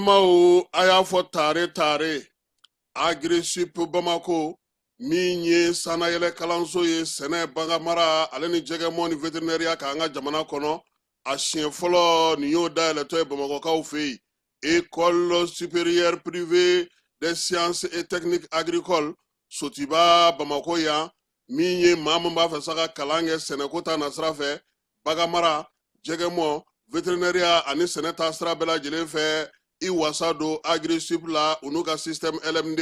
Balimao ayafo tare agressif Bamako minye sana yele kalanso ye sene bangamara aleni jegemoni veterinaria ka anga jamana kono asien folo ni yo da le toy Bamako ka ofei école supérieure privée des sciences et techniques agricoles sotiba Bamako ya minye mama fa saka kalange sene kota nasrafe bagamara jegemo veterinaria ani sene tasra bela jelen fe i wasado agressif la unuka système LMD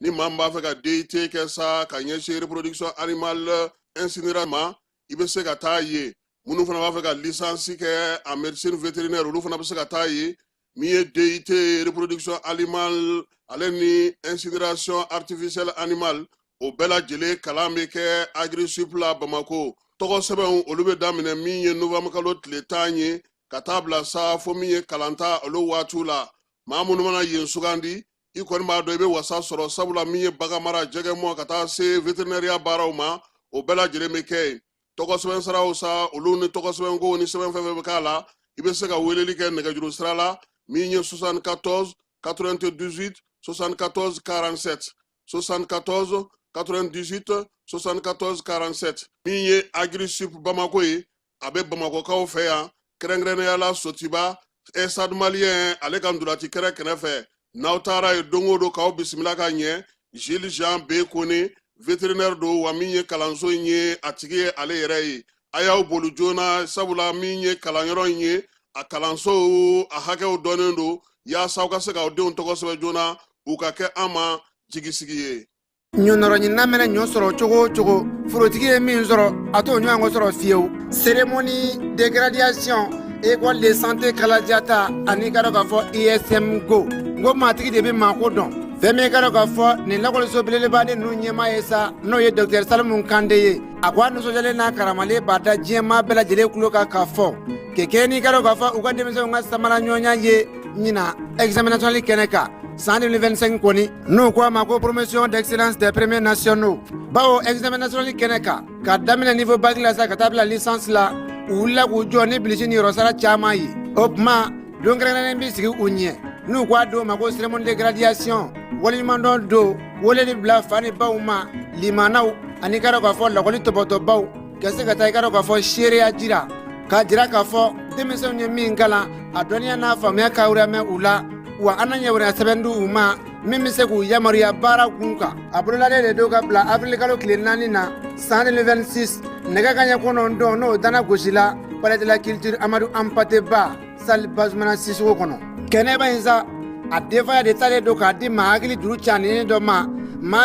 ni mamba fe ka DT ke sa ka nyeshe reproduction animale incinérement ibe se ka taye munu fana ba fe ka licence ke en médecine vétérinaire ulu fana be se ka taye mi DT reproduction animale aleni incinération artificielle animale o bela jele kalambe ke agressif la Bamako togo seben olu be damine mi novembre kalo tletanye katabla sa fo mi kalanta olu watula mamunu mana yin sugandi ikon ma do be wasa soro sabula mi bagamara jegemo kata se veterinaria barawma o bela jele meke togo seben saraw sa olu ni togo seben go ni seben feve kala ibe se ka weleli ke nega juru srala mi 74 98 74 47 74 98 74 47 mi agressif Bamako yi abe Bamako ka o fe ya krengrene yala sotiba esad malien ale kandulati kere kenefe nautara e dongodo ka o bismillah ka nye Gilles Jean Bekone vétérinaire do wa minye kalanso nye atigi ale yere yi aya bolu jona sabula minye kalanyoro nye a kalanso a hake o donendo ya sauka se ka o de togo se jona u ka ke ama jigisigiye nyonoro nyina mena nyosoro chogo furotigi min zoro ato nyango soro fieu cérémonie de graduation école de santé kaladiata ani karo ka fo ISM go matigi de be mako don feme karo ka fo ni lakol so belele bade nu nyema esa no ye docteur Salmun Kandeye akwa no so jale na karamale bada jema bela jele kulo ka fo kekeni karo ka fo uga demeso nga samara nyonya ye nyina examination keneka 125 koni nous quoi ma promotion d'excellence des premiers nationaux bao examination keneka ka damina niveau bac la sa katabla licence la ulla ku joni bilishini rosara chama yi opma dongrana mbisigi unye nous quoi do ma cérémonie de graduation woli mandon do woli ni bla fani bauma limanau anikaro ka fo lokoli toboto bau kese ka tay karo ka fo sheria jira ka jira ka fo demeso nye mingala adonia na famia ka ura me ula wa ananya wura sebendu uma mimi se ku yamaria bara kunka abrola de do ka bla afrika lo klinani na 126 nega kanya kono ndo no dana gosila pala de la culture Amadou Hampâté Bâ sal bazmana sisugo kono keneba inza adefa de tale do ka di maagili duru chani do ma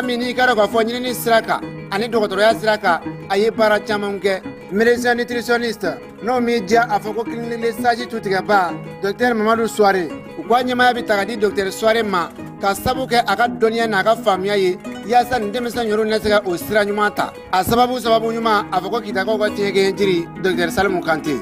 mini karo ka fo nyini siraka ani dokotoro ya siraka aye bara chamonge médecin nutritionniste no media afoko kinile saji tutiga ba docteur Mamadou Souare kwa nyama ya bitagadi docteur Souare ma ka sabuke aka donia na aka famia ye yasa ndemesa nyoro nasega osira nyumata asababu nyuma afoko kitako kwa tiege njiri docteur Salmun Kandeye.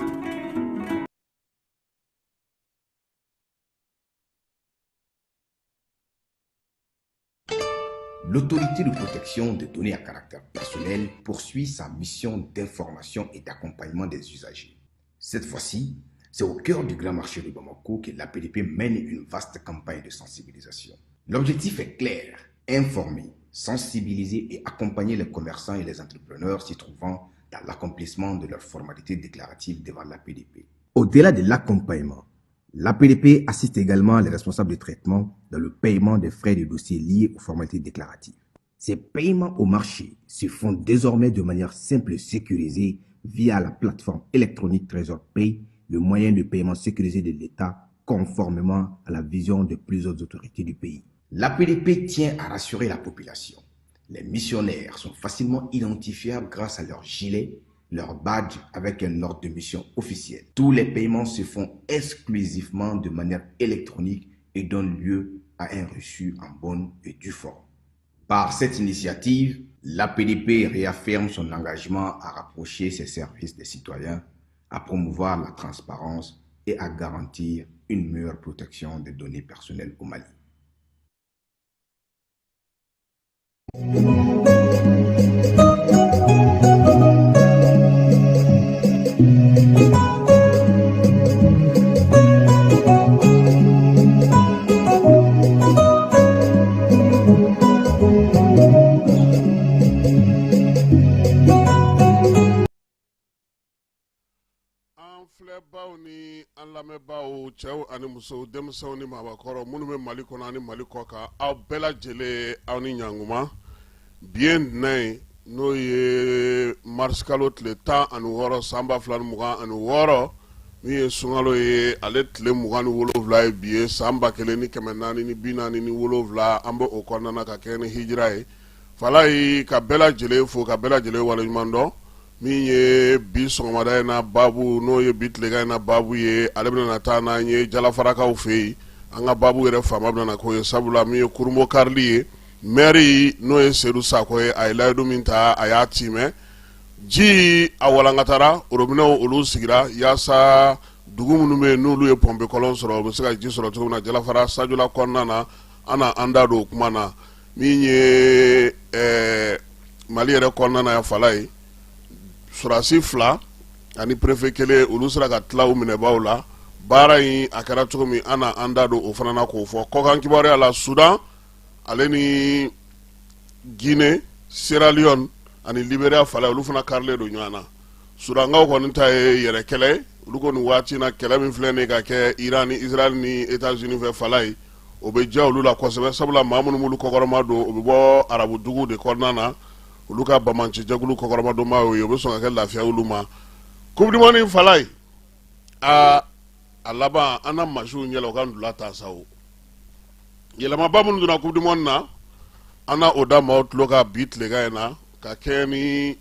L'autorité de protection des données à caractère personnel poursuit sa mission d'information et d'accompagnement des usagers. Cette fois-ci, c'est au cœur du grand marché de Bamako que l'APDP mène une vaste campagne de sensibilisation. L'objectif est clair, informer, sensibiliser et accompagner les commerçants et les entrepreneurs s'y trouvant dans l'accomplissement de leurs formalités déclaratives devant l'APDP. Au-delà de l'accompagnement, l'APDP assiste également les responsables de traitement dans le paiement des frais de dossier liés aux formalités déclaratives. Ces paiements au marché se font désormais de manière simple et sécurisée via la plateforme électronique Trésor Pay, le moyen de paiement sécurisé de l'État conformément à la vision de plusieurs autorités du pays. L'APDP tient à rassurer la population. Les missionnaires sont facilement identifiables grâce à leur gilet, leur badge avec un ordre de mission officiel. Tous les paiements se font exclusivement de manière électronique et donnent lieu à un reçu en bonne et due forme. Par cette initiative, l'APDP réaffirme son engagement à rapprocher ses services des citoyens, à promouvoir la transparence et à garantir une meilleure protection des données personnelles au Mali. lamɛnbaaw ni an lamɛnbaaw cɛw ani musow denmisɛnw ni maabakɔrɔ minnu bɛ Mali kɔnɔ ani Mali kɔ kan aw bɛɛ lajɛlen aw ni ɲankuma bi ye ntɛnɛn ye n'o ye marisi kalo tile 16 san 2026 min ye sunkalo ye ale tile 27 ye bi ye san 1447 an bɛ o kɔnɔna na ka kɛ ni hijira ye falayi ka bɛɛ lajɛlen fo ka bɛɛ lajɛlen waleɲuman dɔn min ye bi sɔgɔmada in na babu n'o ye bi tilegan in na babu ye ale bɛna taa n'an ye jalafarakaw fɛ yen an ka babu yɛrɛ faama bɛna k'o ye sabula min ye kurumbo karili ye maire n'o ye Seydou Sakɔ ye a ye layidu min ta a y'a timɛ ji a walankatara orobinɛw olu sigira yaasa dugu minnu bɛ yen n'olu ye pɔnpe kɔlɔn sɔrɔ u bɛ se ka ji sɔrɔ cogo min na jalafara sajula kɔnɔna na an na an da don o kuma na min ye Mali yɛrɛ kɔnɔna na ya fala ye surasi 2 ani préfet kelen olu sera ka tila u minɛbaaw la baara in a kɛra cogo min an na an da don o fana na k'o fɔ kɔkan kibaruya la Sudan ale ni Guinée Sierra Leone ani Liberia fala olu fana karilen don ɲɔgɔn na Sudankaw kɔni ta ye yɛrɛ kɛlɛ olu kɔni waati na kɛlɛ min filɛ nin ka kɛ Iran ni Israel ni États-Unis fɛ fala ye o bɛ diya olu la kosɛbɛ sabula maa minnu b'olu kɔkɔrɔma don o bɛ bɔ arabu dugu de kɔnɔna na olu ka bamanci jɛkulu kɔkɔrɔma don maa ye o bɛ sɔn ka kɛ lafiya olu ma coupe du monde fala ye a laban an na masiw ɲɛla o ka ndula ta sa o yɛlɛmaba minnu donna coupe du monde na an na o da maaw tulo ka bi tilegan in na ka kɛ ni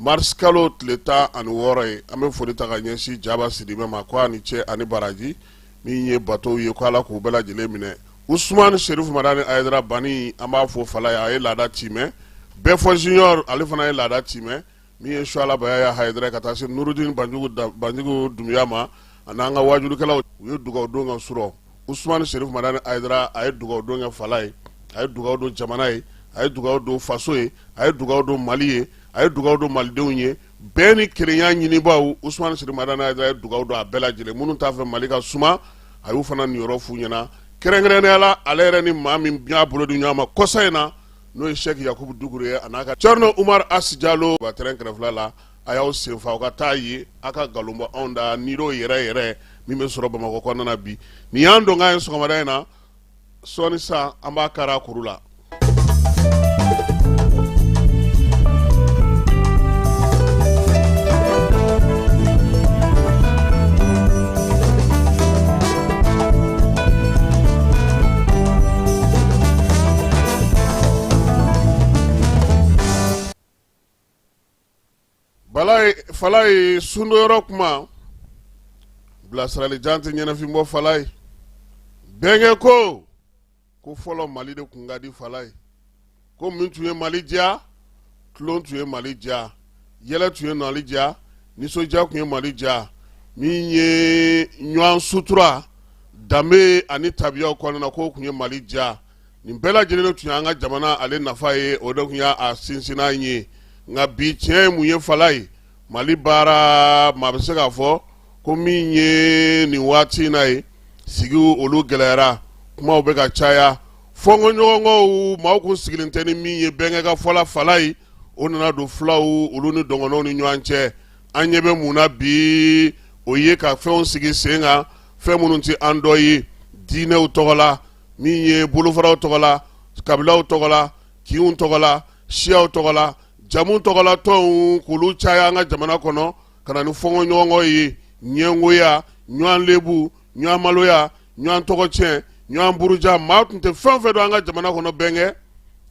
marisi kalo tile 16 ye an bɛ foli ta ka ɲɛsin Jaba Sidibɛ ma ko a ni ce ani baraji min ye bateau ye ko Ala k'u bɛɛ lajɛlen minɛ Usumani Sherifu Madani Ayidara Bani an b'a fɔ fala ye a ye laada timɛ Bɛfɔ Junior ale fana ye laada timɛ min ye Suala Bayaya Hayidara ka taa se Nurudin Banjugu Dumuya ma ani an ka wajurukɛlaw u ye dugawu don ka sɔrɔ Usumani Sherifu Madani Ayidara a ye dugawu don kɛ fala ye a ye dugawu don jamana ye a ye dugawu don faso ye a ye dugawu don Mali ye a ye dugawu don malidenw ye bɛɛ ni kelenya ɲinibaaw Usumani Sherifu Madani Ayidara ye dugawu don a bɛɛ lajɛlen minnu t'a fɛ Mali ka suma a y'u fana niyɔrɔ f'u ɲɛna kɛrɛnkɛrɛnnenya la ale yɛrɛ ni maa min y'a bolo di ɲɔgɔn ma kɔsa in na n'o ye Sheikh Yakubu Dugure ye a n'a ka Cerno Umar Asi Jalo ba terrain kɛrɛfɛla la a y'aw senfa u ka taa ye a ka nkalon bɔ anw da niro yɛrɛ min bɛ sɔrɔ Bamakɔ kɔnɔna na bi nin y'an dɔn k'an ye sɔgɔmada in na sɔɔni sa an b'a kari a kuru la. Fala ye sundoyɔrɔ kuma bilasirali jan tɛ ɲɛnafin bɔ fala ye bɛnkɛ ko fɔlɔ Mali de kun ka di fala ye ko min tun ye Mali diya tulon tun ye Mali diya yɛlɛ tun ye Mali diya nisɔndiya tun ye Mali diya min ye ɲɔgɔn sutura danbe ani tabiyaw kɔnɔna na k'o tun ye Mali diya nin bɛɛ lajɛlen tun ye an ka jamana ale nafa ye o de tun y'a sinsinna ye nka bi tiɲɛ ye mun ye fala ye Mali baara maa bɛ se k'a fɔ ko min ye nin waati in na ye sigiw olu gɛlɛyara kumaw bɛ ka caya fɔnkɔɲɔgɔnkɔw maaw kun sigilen tɛ ni min ye bɛnkɛ ka fɔla fala ye o nana don fulaw olu ni dɔngɔnɔw ni ɲɔgɔn cɛ an ɲɛ bɛ mun na bi o ye ka fɛnw sigi sen kan fɛn minnu tɛ an dɔ ye diinɛw tɔgɔ la min ye bolofaraw tɔgɔ la kabilaw tɔgɔ la kinw tɔgɔ la siyaw tɔgɔ la jamu tɔgɔla tɔnw k'olu caya an ka jamana kɔnɔ ka na ni fɔnkɔɲɔgɔnkɔ ye ɲɛngoya ɲɔgɔn lebu ɲɔgɔn maloya ɲɔgɔn tɔgɔcɛn ɲɔgɔn buruja maa tun tɛ fɛn fɛn don an ka jamana kɔnɔ bɛnkɛ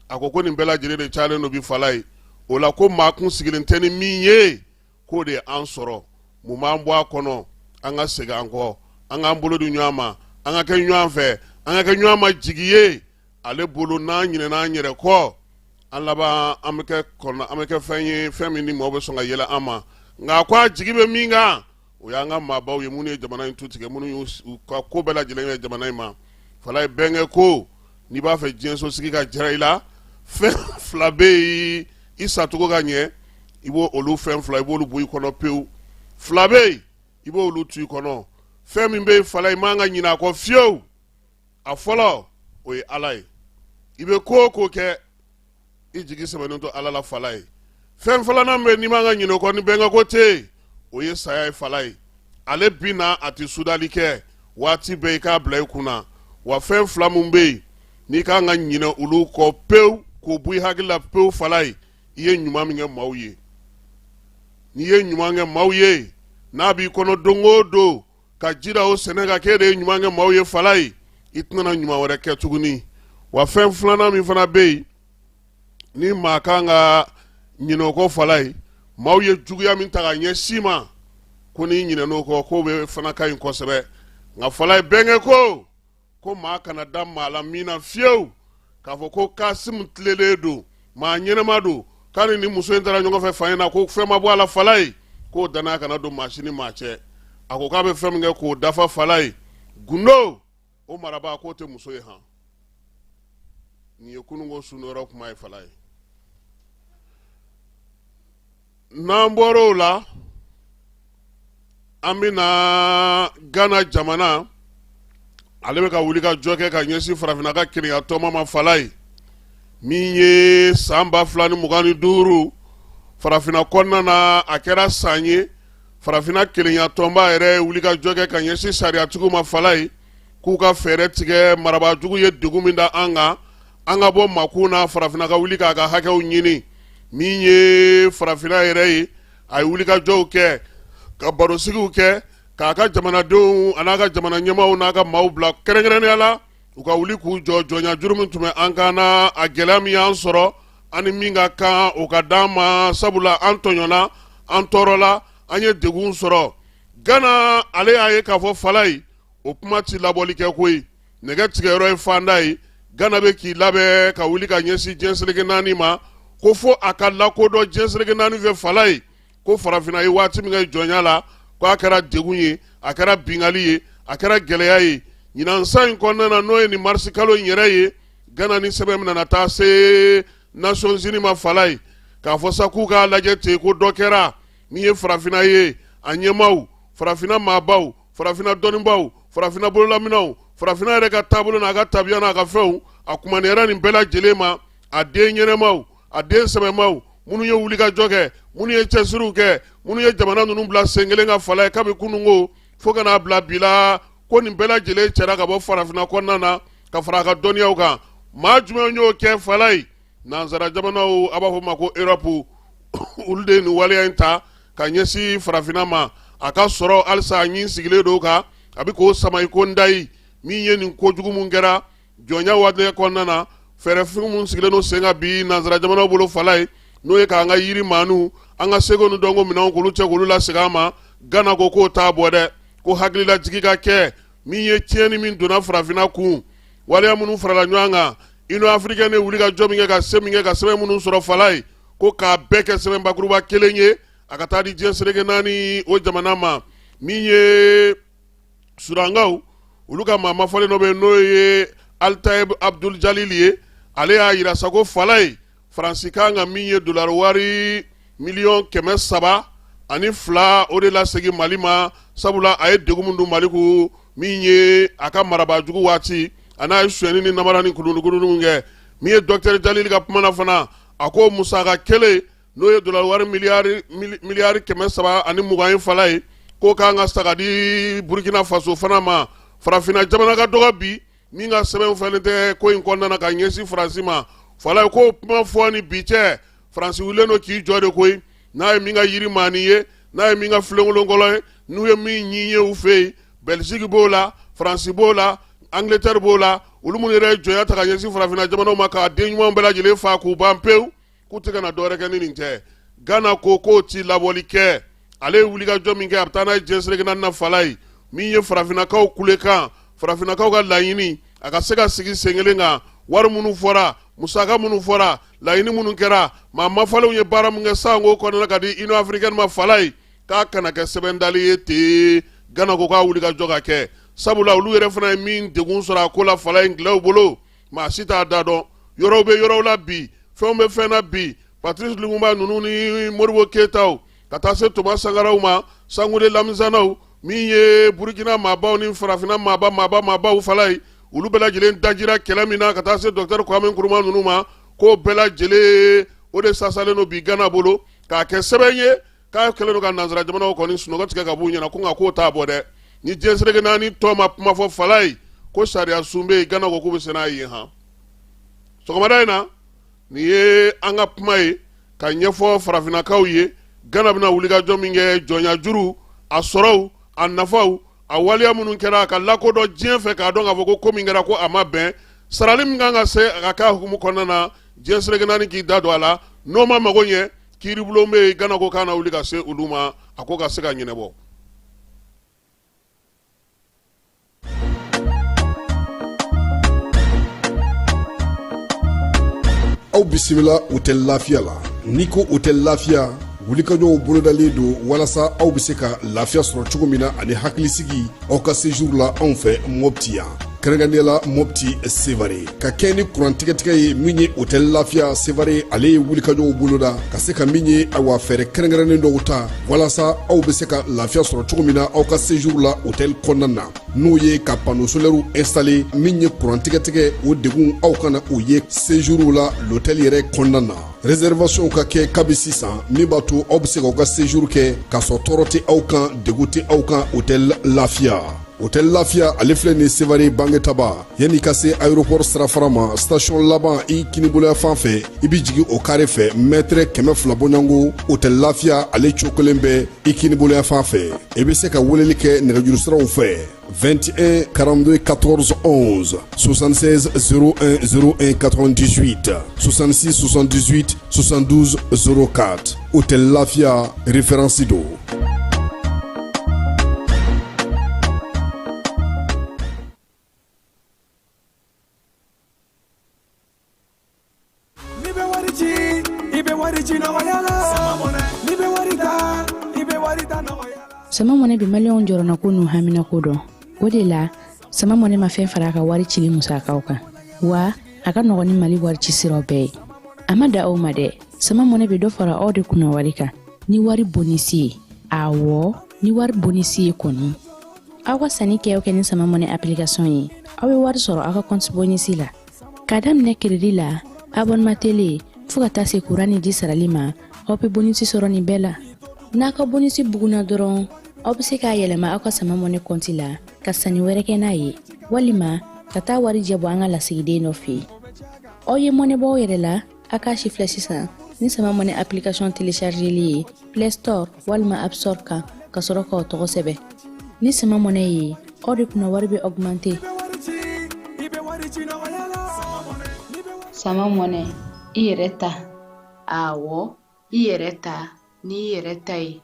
a ko nin bɛɛ lajɛlen de cayalen don bi fala ye o la ko maa kun sigilen tɛ ni min ye k'o de an sɔrɔ mun b'an bɔ a kɔnɔ an ka segin an kɔ an k'an bolo di ɲɔgɔn ma an ka kɛ ɲɔgɔn fɛ an ka kɛ ɲɔgɔn ma jigi ye ale bolo n'an ɲinɛna an yɛrɛ kɔ an laban an bɛ kɛ fɛn ye fɛn min ni maaw bɛ sɔn ka yɛlɛ an ma nka ko a jigi bɛ min kan o y'an ka maabaw ye minnu ye jamana in tu tigɛ minnu y'u ka ko bɛɛ lajɛlen kɛ jamana in ma fala ye bɛnkɛ ko n'i b'a fɛ diɲɛ so sigi ka jara i la fɛn fila bɛ yen i sacogo ka ɲɛ i b'o olu fɛn fila i b'olu bɔ i kɔnɔ pewu fila bɛ yen i b'olu tu i kɔnɔ fɛn min bɛ yen fala i man ka ɲinɛ a kɔ fiyewu a fɔlɔ o ye Ala ye i bɛ ko o ko kɛ i jigi sɛbɛnnen to Ala la fala ye fɛn filanan bɛ n'i man ka ɲinɛ o kɔ ni bɛnkɛ ko tɛ yen o ye saya ye fala ye ale bina ati sudali kɛ waati bɛɛ i k'a bila i kunna wa fɛn fila mun bɛ yen n'i kan ka ɲinɛ olu kɔ pewu k'o bɔ i hakili la pewu fala ye i ye ɲuman min kɛ maaw ye n'i ye ɲuman kɛ maaw ye n'a b'i kɔnɔ don o don ka jira o sɛnɛ ka k'e de ye ɲuman kɛ maaw ye fala ye i tɛna ɲuman wɛrɛ kɛ tuguni wa fɛn filanan min fana bɛ yen ni maa kan ka ɲinɛ o kɔ fala ye maaw ye juguya min ta ka ɲɛsin ma ko n'i ɲinɛna o kɔ k'o bɛ fana ka ɲi kosɛbɛ nka fala ye bɛnkɛ ko maa kana da maa la min na fiyewu k'a fɔ ko Kasimu tilelen don maa ɲɛnɛma don k'ani ni muso in taara ɲɔgɔn fɛ fa in na ko fɛn ma bɔ a la fala ye k'o danaya kana don maa si ni maa cɛ a ko k'a bɛ fɛn min kɛ k'o dafa fala ye gundo o marabaa k'o tɛ muso ye han nin ye kununko sunuyɔrɔ kuma ye fala ye n'an bɔra o la an bɛna Gana jamana ale bɛ ka wuli ka jɔ kɛ ka ɲɛsin farafinna ka kelenya tɔma ma fala ye min ye san 2025 farafinna kɔnɔna na a kɛra san ye farafinna kelenya tɔnba yɛrɛ wuli ka jɔ kɛ ka ɲɛsin sariyatigiw ma fala ye k'u ka fɛɛrɛ tigɛ marabaajugu ye degun min da an kan an ka bɔ makun na farafinna ka wuli k'a ka hakɛw ɲini min ye farafinna yɛrɛ ye a ye wuli ka jɔw kɛ ka barosigiw kɛ k'a ka jamanadenw a n'a ka jamana ɲɛmaaw n'a ka maaw bila kɛrɛnkɛrɛnnenya la u ka wuli k'u jɔ jɔnya juru min tun bɛ an kan na a gɛlɛya min y'an sɔrɔ ani min ka kan o ka d'an ma sabula an tɔɲɔna an tɔɔrɔla an ye degun sɔrɔ Gana ale y'a ye k'a fɔ fala ye o kuma ti labɔli kɛ koyi nɛgɛ tigɛyɔrɔ ye fanda ye Gana bɛ k'i labɛn ka wuli ka ɲɛsin diɲɛ seleke naani ma ko fo a ka lakodɔn diɲɛ seleke naani fɛ fala ye ko farafinna ye waati min kɛ jɔnya la ko a kɛra degun ye a kɛra bingali ye a kɛra gɛlɛya ye ɲinan san in kɔnɔna na n'o ye nin marisi kalo in yɛrɛ ye Gana ni sɛbɛn min nana taa se Nations Unies ma fala ye k'a fɔ sa k'u k'a lajɛ ten ko dɔ kɛra min ye farafinna ye a ɲɛmaaw farafinna maabaw farafinna dɔnnibaw farafinna bololaminaw farafinna yɛrɛ ka taabolo n'a ka tabiya n'a ka fɛnw a kumaniyara nin bɛɛ lajɛlen ma a den ɲɛnɛmaw a den sɛbɛmaw minnu ye wulikajɔ kɛ minnu ye cɛsiriw kɛ minnu ye jamana ninnu bila sen kelen ka fala ye kabi kununko fo ka n'a bila bi la ko nin bɛɛ lajɛlen cɛra ka bɔ farafinna kɔnɔna na ka fara a ka dɔnniyaw kan maa jumɛn y'o kɛ fala ye nansara jamanaw a b'a fɔ ma ko Europe olu de ye nin waleya in ta ka ɲɛsin farafinna ma a ka sɔrɔ halisa a ɲin sigilen don kan a bɛ k'o sama i ko n dayi min ye nin kojugu mun kɛra jɔnya waati kɔnɔna na fɛɛrɛfin mun sigilen don sen kan bi nansara jamanaw bolo fala ye n'o ye k'an ka yiri maanu an ka seko ni dɔnko minɛnw k'olu cɛ k'olu lasegin an ma Gana ko k'o t'a bɔ dɛ ko hakililajigi ka kɛ min ye tiɲɛni min donna farafinna kun waleya minnu farala ɲɔgɔn kan Union africaine ye wuli ka jɔ min kɛ ka se min kɛ ka sɛbɛn minnu sɔrɔ fala ye ko k'a bɛɛ kɛ sɛbɛn bakuruba kelen ye a ka taa di diɲɛ seleke naani o jamana ma min ye surangaw olu ka maa mafɔlen dɔ bɛ yen n'o ye Altayeb Abdul Jalil ye ale y'a yira sa ko fala ye Faransi kan ka min ye dolari wari miliyɔn 300 ani 2 o de lasegin Mali ma sabula a ye degun min don Mali kun min ye a ka marabaajugu waati a n'a ye sonyɛni ni namara ni kulunukuluninw kɛ min ye Dr Jalil ka kuma na fana a ko musaka kelen n'o ye dolari wari miliyari 300 ani 20 ye fala ye k'o kan ka saga di Burkina Faso fana ma farafinna jamana ka dɔgɔ bi min ka sɛbɛn fɛnɛ tɛ ko in kɔnɔna na ka ɲɛsin Faransi ma fala ye k'o kuma fɔ ni bi cɛ Faransi wulilen don k'i jɔ de koyi n'a ye min ka yiri maani ye n'a ye min ka filenkolonkolon ye n'u ye min ɲi ye u fɛ yen Belgique b'o la Faransi b'o la Angleterre b'o la olu minnu yɛrɛ ye jɔnya ta ka ɲɛsin farafinna jamanaw ma k'a den ɲumanw bɛɛ lajɛlen fa k'u ban pewu k'u tɛ ka na dɔwɛrɛ kɛ ni nin tɛ Gana ko k'o ti labɔli kɛ ale ye wulikajɔ min kɛ a bɛ taa n'a ye diɲɛ seleke naani na fala ye min ye farafinnakaw kulekan farafinnakaw ka laɲini a ka se ka sigi sen kelen kan wari minnu fɔra musaka minnu fɔra laɲini minnu kɛra maa mafalenw ye baara min kɛ san ko kɔnɔna ka di Union africaine ma fala ye k'a kana kɛ sɛbɛn dali ye ten Gana ko k'a wulikajɔ ka kɛ sabula olu yɛrɛ fana ye min degun sɔrɔ a ko la fala in dilanw bolo maa si t'a da dɔn yɔrɔw bɛ yɔrɔw la bi fɛnw bɛ fɛn na bi Patrice Lumumba ninnu ni Modibo Keyitaw ka taa se Thomas Sankaraw ma Sangoule Lamizanaw min ye Burkina maabaw ni farafinna maabaw fala ye olu bɛɛ lajɛlen dajira kɛlɛ min na ka taa se Dr Kwame Nkrumah ninnu ma k'o bɛɛ lajɛlen o de sasalen don bi Gana bolo k'a kɛ sɛbɛn ye k'a kɛlen don ka nanzara jamanaw kɔni sunɔgɔ tigɛ ka b'u ɲɛna ko nka k'o t'a bɔ dɛ ni diɲɛserege naani tɔ ma kuma fɔ Fala ye ko sariya sun bɛ yen Gana ko k'u bɛ sen'a ye han sɔgɔmada in na nin ye an ka kuma ye ka ɲɛfɔ farafinnakaw ye Gana bɛna wulikajɔ min kɛ jɔnya juru a sɔrɔw a nafaw a waliya minnu kɛra a ka lakodɔn diɲɛ fɛ k'a dɔn k'a fɔ ko min kɛra ko a ma bɛn sarali min kan ka se a ka kɛ hukumu kɔnɔna na diɲɛserege naani k'i da don a la n'o ma mago ɲɛ kiiribulon bɛ yen Gana ko k'a na wuli ka se olu ma a ko ka se ka ɲɛnabɔ. aw bisimila u tɛ lafiya la n'i ko u tɛ lafiya wulikajɔw bolodalen don walasa aw bɛ se ka lafiya sɔrɔ cogo min na ani hakilisigi aw ka séjour la anw fɛ Mopti yan kɛrɛnkɛrɛnnenya Mopti Sevare ka kɛ ni kurantigɛtigɛ ye min ye hôtel Lafiya Sevare ale ye wulikajɔw boloda ka se ka min ye awa fɛɛrɛ kɛrɛnkɛrɛnnen dɔw ta walasa aw bɛ se ka lafiya sɔrɔ cogo min na aw ka séjour la hôtel kɔnɔna na n'o ye ka panneau solaire installer min ye kurantigɛtigɛ o degun aw kana o ye séjour la l'hôtel yɛrɛ kɔnɔna na réservation ka kɛ kabi sisan min b'a to aw bɛ se k'aw ka séjour kɛ k'a sɔrɔ tɔɔrɔ tɛ aw kan degun tɛ aw kan hôtel Lafiya. Hôtel Lafiya ale filɛ nin Sevare Bangetaba yanni ka se aéroport sirafara ma station laban i kiniboloya fan fɛ i bi jigin o carré fɛ mètre 200 bɔɲango Hôtel Lafiya ale cokolen bɛ i kiniboloya fan fɛ i bɛ se ka weleli kɛ nɛgɛjuru siraw fɛ 21 42 14 11 76 01 01 98 66 78 72 04 Hôtel Lafiya référence do. Sama mɔnɛ bi maliyɛnw jɔrɔna ko n'u hamina ko dɔn o de la sama mɔnɛ ma fɛn fara a ka wari cili musakaw kan wa a ka nɔgɔn ni Mali wari ci siraw bɛɛ ye a ma da aw ma dɛ sama mɔnɛ bi dɔ fara aw de kunna wari kan ni wari bonisi ye awɔ ni wari bonisi ye kɔni aw ka sanni kɛ ni sama mɔnɛ application ye aw bɛ wari sɔrɔ aw ka compte bonisi la ka daminɛ crédit la abonnement télé fo ka taa se courant ni ji sarali ma aw bɛ bonisi sɔrɔ nin bɛɛ la n'a ka bonisi buguna dɔrɔn aw bɛ se k'a yɛlɛma aw ka sama mɔnɛ compte la ka sanni wɛrɛ kɛ n'a ye walima ka taa wari jɛ bɔ an ka lasigiden dɔ fɛ yen aw ye mɔnɛ bɔ aw yɛrɛ la a k'a si filɛ sisan ni sama mɔnɛ application téléchargeli ye Play Store walima App Store kan ka sɔrɔ k'aw tɔgɔ sɛbɛn ni sama mɔnɛ ye aw de kunna wari bɛ augmenter. Sama mɔnɛ i yɛrɛ ta awɔ i yɛrɛ ta ni yɛrɛ ta ye.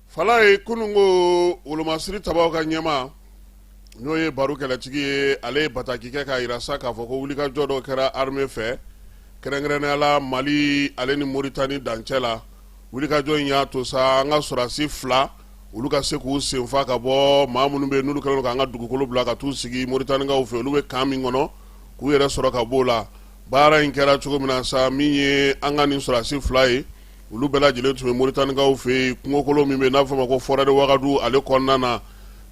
Fala ye kunungo wolomasiri tabaw ka ɲɛma n'o ye baro kɛlɛtigi ye ale ye bataki kɛ k'a yira sa k'a fɔ ko wulikajɔ dɔ kɛra armée fɛ kɛrɛnkɛrɛnnenya la Mali ale ni Moritani dancɛ la wulikajɔ in y'a to sa an ka sɔrasi 2 olu ka se k'u senfa ka bɔ maa minnu bɛ n'olu kɛlen k'an ka dugukolo bila ka t'u sigi Moritanikaw fɛ olu bɛ kan min kɔnɔ k'u yɛrɛ sɔrɔ ka b'o la baara in kɛra cogo min na sa min ye an ka nin sɔrasi 2 ye olu bɛɛ lajɛlen tun bɛ Moritanikaw fɛ yen kungokolo min bɛ n'a fɔ ma ko forêt de Ouagadougou ale kɔnɔna na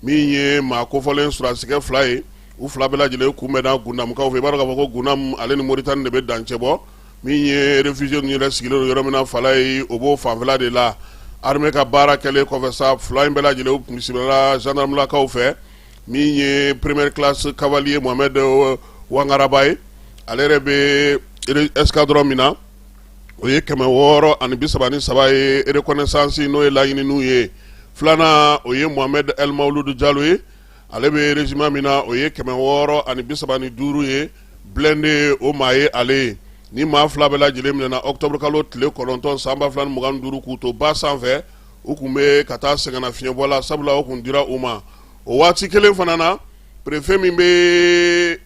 min ye maa kofɔlen sɔrasikɛ 2 ye u 2 bɛɛ lajɛlen kunbɛnna Gunamukaw fɛ i b'a dɔn k'a fɔ ko Gunam ale ni Moritani de bɛ dancɛ bɔ min ye réfugié ninnu yɛrɛ sigilen don yɔrɔ min na Fala ye o b'o fanfɛla de la armée ka baara kɛlen kɔfɛ sa 2 in bɛɛ lajɛlen u kun bisimilala gendarmelakaw fɛ min ye première classe cavalier Mohamed Wangaraba ye ale yɛrɛ bɛ escadron min na o ye 633 ye reconnaissance n'o ye laɲininiw ye filanan o ye Mohamed El Mawludu Diallo ye ale bɛ régiment min na o ye 635 ye blindé o maa ye ale ye ni maa 2 bɛɛ lajɛlen minɛna octobre kalo tile 9 san 2025 k'u to ba sanfɛ u kun bɛ ka taa sɛgɛnna fiɲɛbɔ la sabula o kun dira u ma o waati kelen fana na préfet min bɛ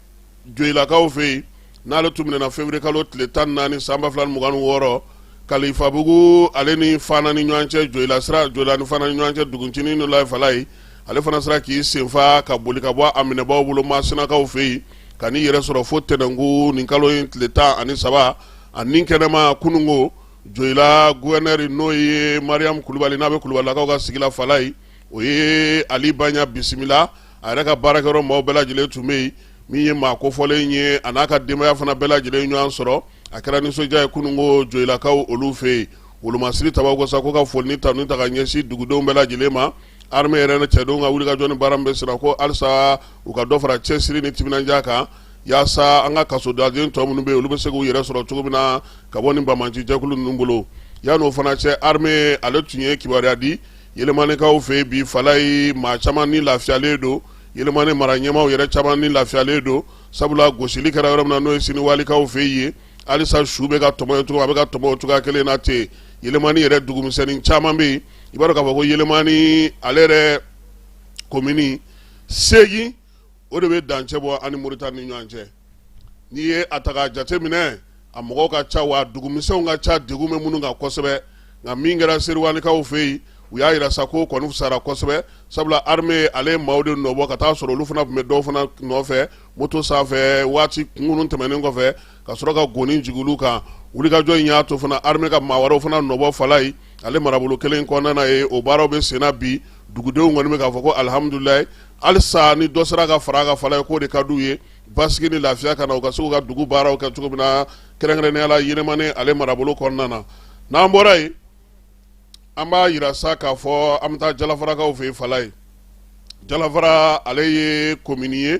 Joyilakaw fɛ yen n'ale tun minɛna février kalo tile 14 san 2026 Kalifabugu ale ni Fana ni ɲɔgɔn cɛ Joyila ni Fana ni ɲɔgɔn cɛ duguncinin n'o la Fala ye ale fana sera k'i senfa ka boli ka bɔ a minɛbaaw bolo Masinakaw fɛ yen ka n'i yɛrɛ sɔrɔ fo Tɛnɛngu nin kalo in tile 13 a nin kɛnɛma kunungo Joyila gouverneur n'o ye Mariam Kulubali n'a bɛ Kulubalilakaw ka sigi la Fala ye o ye Ali Baɲa bisimila a yɛrɛ ka baarakɛyɔrɔ maaw bɛɛ lajɛlen tun bɛ yen min ye maa kofɔlen ye a n'a ka denbaya fana bɛɛ lajɛlen ɲɔgɔn sɔrɔ a kɛra nisɔndiya ye kunungo joyilakaw olu fɛ yen wolomasiri tabaw ko sa ko ka foli ni tanu ta ka ɲɛsin dugudenw bɛɛ lajɛlen ma armée yɛrɛ ni cɛdenw ka wulikajɔ ni baara min bɛ senna ko halisa u ka dɔ fara cɛsiri ni timinandiya kan yaasa an ka kasodaden tɔ minnu bɛ yen olu bɛ se k'u yɛrɛ sɔrɔ cogo min na ka bɔ nin bamaci jɛkulu ninnu bolo yan'o fana cɛ armée ale tun ye kibaruya di yɛlɛmanikaw fɛ yen bi falayi maa caman ni lafiyalen don yɛlɛmani mara ɲɛmaw yɛrɛ caman ni lafiyalen don sabula gosili kɛra yɔrɔ min na n'o ye siniwalikaw fɛ yen halisa su bɛ ka tɔmɔ ye cogo a bɛ ka tɔmɔ o cogoya kelen na ten yɛlɛmani yɛrɛ dugumisɛnnin caman bɛ yen i b'a dɔn k'a fɔ ko yɛlɛmani ale yɛrɛ komini 8 o de bɛ dancɛ bɔ ani Moritani ni ɲɔgɔn cɛ n'i ye a ta k'a jateminɛ a mɔgɔw ka ca wa dugumisɛnw ka ca degun bɛ minnu kan kosɛbɛ nka min kɛra seriwalikaw fɛ yen u y'a yira sa ko kɔni fisara kosɛbɛ sabula armée ale maaw de nɔbɔ ka taa sɔrɔ olu fana tun bɛ dɔw fana nɔfɛ moto sanfɛ waati kunkurun tɛmɛnen kɔfɛ ka sɔrɔ ka goni jigin olu kan wulikajɔ in y'a to fana armée ka maa wɛrɛw fana nɔbɔ Falayi ale marabolo kelen kɔnɔna ye o baaraw bɛ senna bi dugudenw kɔni bɛ k'a fɔ ko alihamudulilayi halisa ni dɔ sera ka fara ka Falayi k'o de ka d'u ye basigi ni lafiya ka na u ka se k'u ka dugu baaraw kɛ cogo min na kɛrɛnkɛrɛnnenya la Yɛlɛmani ale marabolo kɔnɔna na n'an bɔra yen an b'a yira sa k'a fɔ an bɛ taa Jalafarakaw fɛ yen Falayi Jalafara ale ye komini ye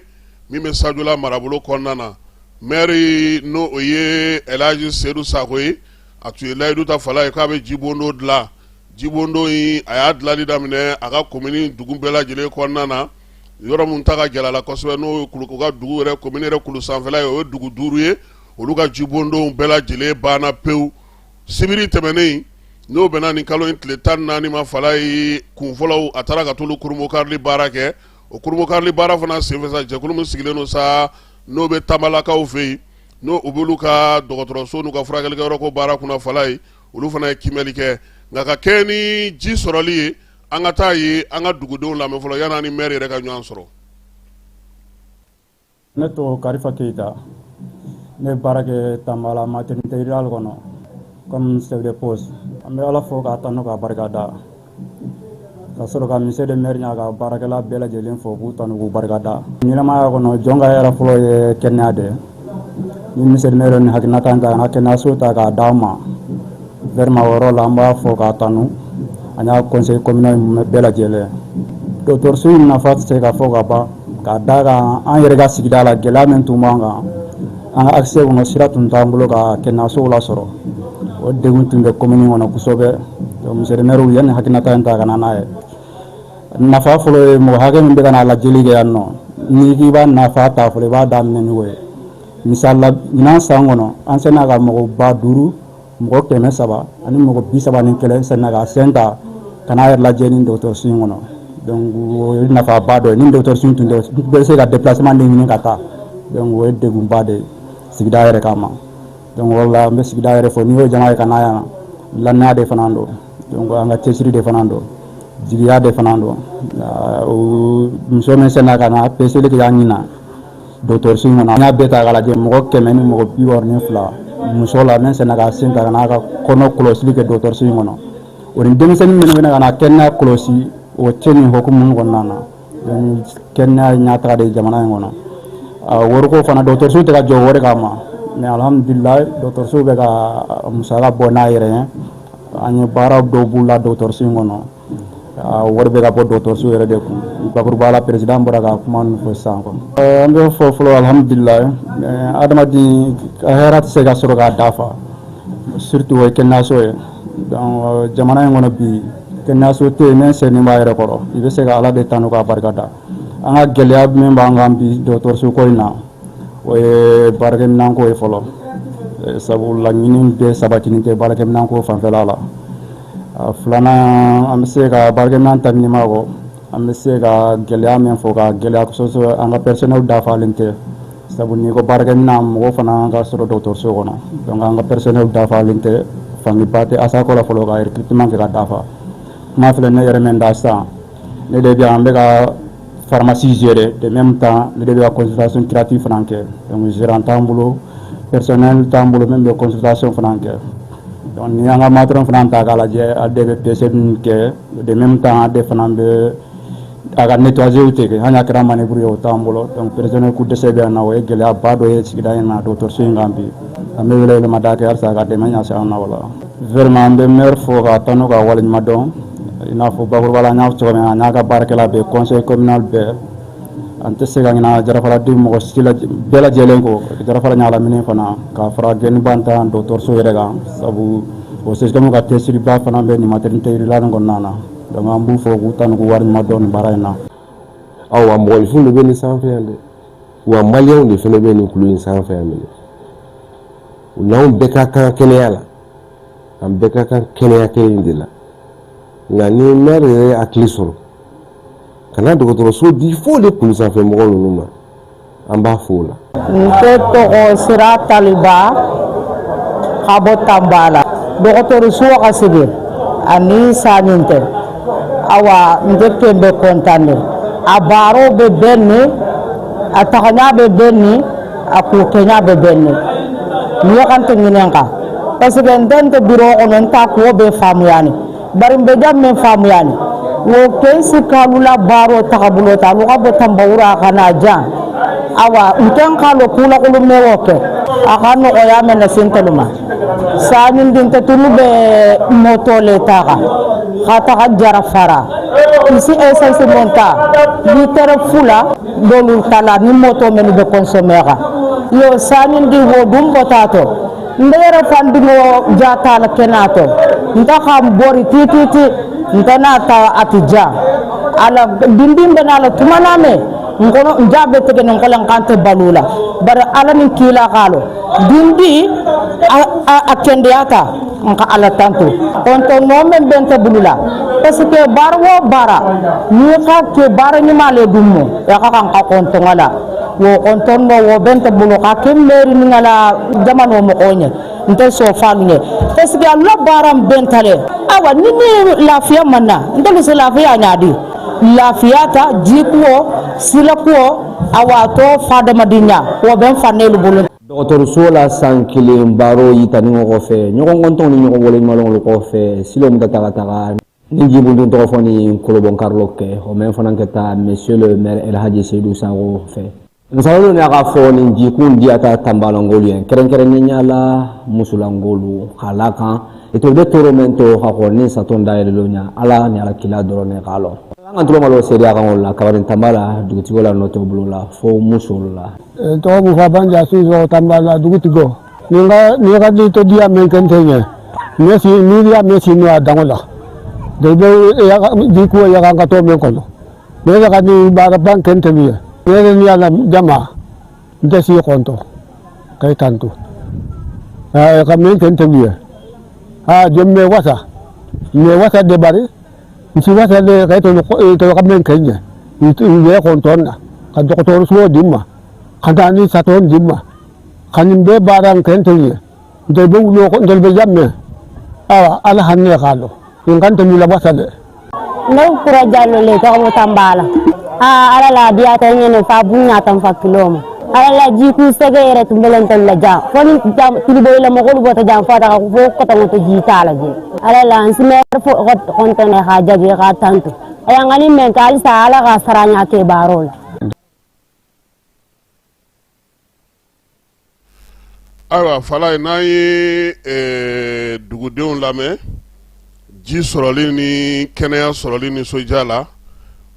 min bɛ Sajola marabolo kɔnɔna na maire n'o o ye Elhaji Seydou Sako ye a tun ye layidu ta Falayi k'a bɛ jibondo dilan jibondo in a y'a dilali daminɛ a ka komini dugu bɛɛ lajɛlen kɔnɔna na yɔrɔ min ta ka gɛlɛ a la kosɛbɛ n'o ye u ka dugu yɛrɛ komini yɛrɛ kulu sanfɛla ye o ye dugu 5 ye olu ka jibondonw bɛɛ lajɛlen banna pewu sibiri tɛmɛnen n'o bɛnna nin kalo in tile 14 ma Falayi kunfɔlɔw a taara ka t'olu kurumokarili baara kɛ o kurumokarili baara fana senfɛ sa jɛkulu min sigilen don sa n'o bɛ Tamalakaw fɛ yen n'o u b'olu ka dɔgɔtɔrɔso n'u ka furakɛlikɛyɔrɔ ko baara kunna Falayi olu fana ye kimɛli kɛ nka ka kɛ ni ji sɔrɔli ye an ka taa ye an ka dugudenw lamɛn fɔlɔ yan'an ni maire yɛrɛ ka ɲɔgɔn sɔrɔ. Ne tɔgɔ Karifa Keyita ne baara kɛ Tambala maternité rurale kɔnɔ comme chef de poste an bɛ Ala fo k'a tanu k'a barikada ka sɔrɔ ka monsieur le maire ɲa ka baarakɛla bɛɛ lajɛlen fo k'u tanu k'u barikada ɲɛnamaya kɔnɔ jɔn ka hɛrɛ fɔlɔ ye kɛnɛya de ni monsieur le maire ni hakilinata ta ka kɛnɛyaso ta k'a d'an ma vraiment o yɔrɔ la an b'a fɔ k'a tanu an y'a conseil communal bɛɛ lajɛlen dɔgɔtɔrɔso in nafa tɛ se ka fɔ ka ban k'a da kan an yɛrɛ ka sigida la gɛlɛya min tun b'an kan an ka accès kɔnɔ sira tun t'an bolo ka kɛnɛyasow lasɔrɔ o degun tun bɛ commune kɔnɔ kosɛbɛ donc monsieur le maire yanni hakilinata in ta ka na n'a ye nafa fɔlɔ ye mɔgɔ hakɛ min bɛ ka na lajɛli kɛ yan nɔ n'i k'i b'a nafa ta fɔlɔ i b'a daminɛ ni o ye misali la ɲinan san kɔnɔ an sɛnɛ ka mɔgɔ 5000 mɔgɔ 300 ani mɔgɔ 31 sɛnɛ ka sen ta ka n'a yɛrɛ lajɛ ni dɔgɔtɔrɔso in kɔnɔ donc o ye nafaba dɔ ye ni dɔgɔtɔrɔso in tun tɛ bɛ se ka déplacement de ɲini ka taa donc o ye degunba de ye sigida yɛrɛ kama donc o la an bɛ sigida yɛrɛ fɔ n'i y'o jama ye ka n'a yan lannaya de fana don donc an ka cɛsiri de fana don jigiya de fana don muso min sɛnɛ ka na peseli kɛ an ɲina dɔgɔtɔrɔso in kɔnɔ an y'a bɛɛ ta k'a lajɛ mɔgɔ 100 ni mɔgɔ 62 muso la min sɛnɛ ka sen ta ka n'a ka kɔnɔ kɔlɔsili kɛ dɔgɔtɔrɔso in kɔnɔ o ni denmisɛnnin minnu bɛna ka na kɛnɛya kɔlɔsi o cɛ nin hukumu kɔnɔna na donc kɛnɛya ɲɛtaga de ye jamana in kɔnɔ wariko fana dɔgɔtɔrɔso tɛ ka jɔ wari kama mais alhamdulilayi dɔgɔtɔrɔso bɛ ka musaka bɔ n'a yɛrɛ ye an ye baara dɔw b'u la dɔgɔtɔrɔso in kɔnɔ wari bɛ ka bɔ dɔgɔtɔrɔso yɛrɛ de kun bakuruba la président bɔra ka kuma ninnu fɔ sisan an bɛ fɔ fɔlɔ alhamdulilayi adamaden ka hɛrɛ tɛ se ka sɔrɔ k'a dafa surtout o ye kɛnɛyaso ye donc jamana in kɔnɔ bi kɛnɛyaso tɛ yen min sɛni b'a yɛrɛ kɔrɔ i bɛ se ka Ala de tanu k'a barikada an ka gɛlɛya min b'an kan bi dɔgɔtɔrɔso ko in na o ye baarakɛminɛnko ye fɔlɔ sabu laɲini bɛɛ sabatini tɛ baarakɛminɛnko fanfɛla la filanan an bɛ se ka baarakɛminɛn ta ɲɛma kɔ an bɛ se ka gɛlɛya min fɔ ka gɛlɛya kosɛbɛ an ka personnel dafalen tɛ sabu n'i ko baarakɛminɛn mɔgɔ fana ka sɔrɔ dɔgɔtɔrɔso kɔnɔ donc an ka personnel dafalen tɛ fangiba tɛ ASACO la fɔlɔ ka recrutement kɛ ka dafa kuma filɛ ne yɛrɛ min da sisan ne de bɛ an bɛ ka pharmacie gérer de même temps ne de bɛ ka consultation gratuite fana kɛ donc gérant t'an bolo personnel t'an bolo min bɛ consultation fana kɛ donc ni an ka matron fana ta k'a lajɛ a de bɛ PC ninnu kɛ de même temps a de fana bɛ aga nettoyer ute ke hanya kra mane buri o tambolo donc personnel ku dese be na o egele abado e sigida na docteur Singambi ame wele le madake arsa ga de manya sa na wala vraiment be mer fo ga tanu ga wala madon ina fo ba wala nya to me nya ga barkela be conseil communal be ante se ga na jara fala di mo sila bela jelengo jara fala nya la mine fana ka fara gen banta docteur so yere ga sabu o se gamu ga tesiri ba fana be ni maternité ila ngonnana donc an b'u fɔ k'u ta ni k'u wari ma dɔn nin baara in na. Awa mɔgɔninfinw de bɛ nin sanfɛ yan dɛ wa maliyɛnw de fana bɛ nin kulu in sanfɛ yan minɛ o n'anw bɛɛ ka kan kɛnɛya la an bɛɛ ka kan kɛnɛya kelen de la nka ni maire yɛrɛ hakili sɔrɔ kana dɔgɔtɔrɔso di fo de kulu sanfɛ mɔgɔ ninnu ma an b'a fɔ o la. n tɛ tɔgɔ Sira Taliba ka bɔ Tambala dɔgɔtɔrɔso ka sigi ani sanin tɛ. Awa ndeke be kontane a baro be benni a taganya be benni a kukenya be benni ni kan tinginenka parce que ndente biro on ta ko be famuyani bari be jamme famuyani wo kensi kalula baro tagabulo ta lo abo tambawura kana ja awa nten kalo kula kulu mewoke akano oyame na sinteluma sanin dinte tulu be moto le taga khata jara fara ici essence monta litre fula dolu tala ni moto men be consommer yo sanin di wo dum botato ndere fandino jata la kenato nta kham bori titi ntana ta atija ala dindim benala tumaname ngono njabe tege non kolan kante balula bara ala ni kila galo dindi akendiata nka ala tanto onto no men benta bulula parce que barwo bara ni ka ke bara ni male dummo ya ka kan ka konto ngala wo konto no wo benta bulu ka kemmeri ni ngala jamano mo konye nte so falunye parce que Allah baram bentale awa ni lafiya manna ndelu se lafiya nyadi lafiyata jikuo silakuo awato fadama dinya wo ben fanelu bulu dɔgɔtɔrɔso la san kelen baro yitani ɲɔgɔn fɛ ɲɔgɔn kɔntɔn ni ɲɔgɔn wale ɲumanlɔn kɔfɛ silo min ka taga ni jibundun tɔgɔ fɔ ni kolobɔn karlo kɛ o mɛ fana ka taa monsieur le maire Elhaji Seydou Sango fɛ misalolo ni a ka fɔ ni jikun diyata tambalangolu ye kɛrɛnkɛrɛnnenya la musolangolu k'a kan ito de toro men to hakɔ ni saton dayɛlɛlo ɲa ala ni ala kila dɔrɔn ne k'a lɔ an tulo malo seria kan wala kabarin tambala dugutigo la noto bulola fo musul la to bu fa banja su zo tambala dugutigo ni ga di to dia men kan tenye mesi ni dia mesi no adangola de ya di ko ya kan to men ko de ga di bara ban kan tenye de ni ala jama de si konto kay tantu ka men kan tenye jomme wasa de bari si wasa le kay to kamen kenya ni kontonna ka doktor so dimma kadani saton dimma kanin be barang kentenye de be wulo ko ndel be jamme awa ala hanne khalo in kanta mi la wasa de no kura jallo le to mo tambala ala la dia tanye ne fa bunya tam fa kiloma ala la jiku segere tumbelen tan la ja foni jam tilibo la mo ko bota jam fa ta ko ko ta mo to jita la je ala la nsime fo kontene haja ge ga tantu aya ngani men kal sa ala ga saranya ke barol awa fala n'a ye dugudenw lamɛn ji sɔrɔli ni kɛnɛya sɔrɔli ni soja la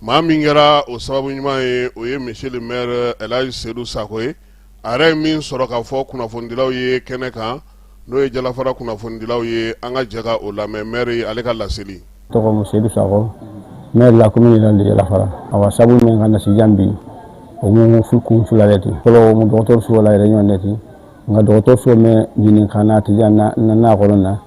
maa min kɛra o sababu ɲuman ye o ye monsieur le maire Elhaji Seydou Sako ye a yɛrɛ ye min sɔrɔ k'a fɔ kunnafonidilaw ye kɛnɛ kan n'o ye jalafara kunnafonidilaw ye an ka jɛ ka o lamɛn maire ale ka laseli. tɔgɔ mo Seydou Sako maire la commune de jalafara awa sabu men kan nasi jambi o mu fulkun fulaleti fɔlɔ mu dɔgɔtɔrɔso la yɛrɛ ɲɔgɔn neti nga dɔgɔtɔrɔso mɛ ɲinin kana tijan na kɔnɔna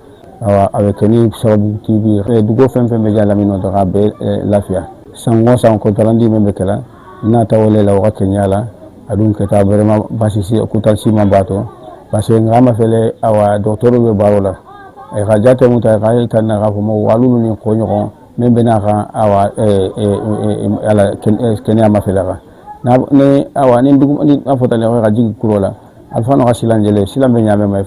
awa a bɛ kɛ ni sababu tibi dugu fɛn fɛn bɛ ja lamini nɔ ka bɛɛ lafiya san o san kɔntɔlandi min bɛ kɛla n'a ta wale la o ka kɛɲɛ la a dun ka taa vraiment basi si kutalsi ma bato parce que nga ma fɛlɛ awa dɔgɔtɔrɔ bɛ baro la ka jate mun ta ka ta na ka fɔ mo walu ni ko ɲɔgɔn min bɛ n'a kan awa ala kɛnɛya ma fɛlɛ kan ne awa ni dugu ni a fɔ ta ne ka jigi kuro la alfa no silan jele silan be nyame ma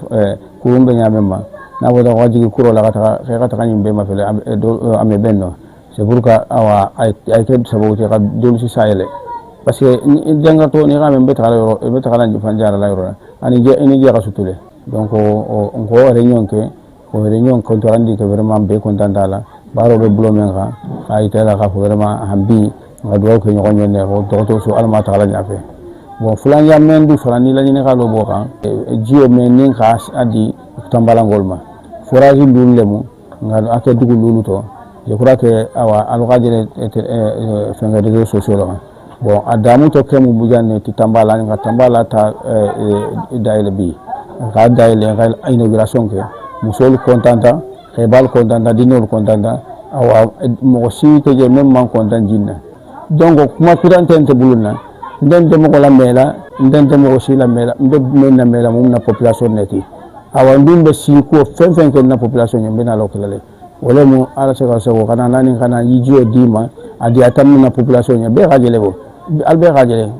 kurun be nyame ma na wada wajigi kuro la ka ta nyimbe ma fele ame benno c'est pour que awa ay ke sababu te ka dolu si sayele parce que jangato ni ga men betara yoro e betara nji fanjara la yoro ani je ni je ka sutule donc on ko réunion ko to andi que vraiment be content la baro be bulo men ga ay tela ka vraiment hambi ga do ko nyo nyone ko to so alma ta la nyafe bon fulan ya men du fulani la ni ka lo bo kan jio men ni ka adi tambala ngolma forage ndul lemu ngal ake dugu lulu to je crois que awa alogajere fenga réseaux sociaux là bon adamu to kemu bujane ti tambala nga tambala ta daile bi ga daile ga inauguration ke musol contenta rebal contenta dinol contenta awa mo si te je même man content jinna donc kuma kurantente buluna ndende mo la mela ndende mo si la mela ndende mela mum na population neti awa ndumbe si ko fen ke na population nyambe na lokale wala mo ala se ko kana nani kana yijio dima adi atam na population nyambe ga jele bo albe ga jele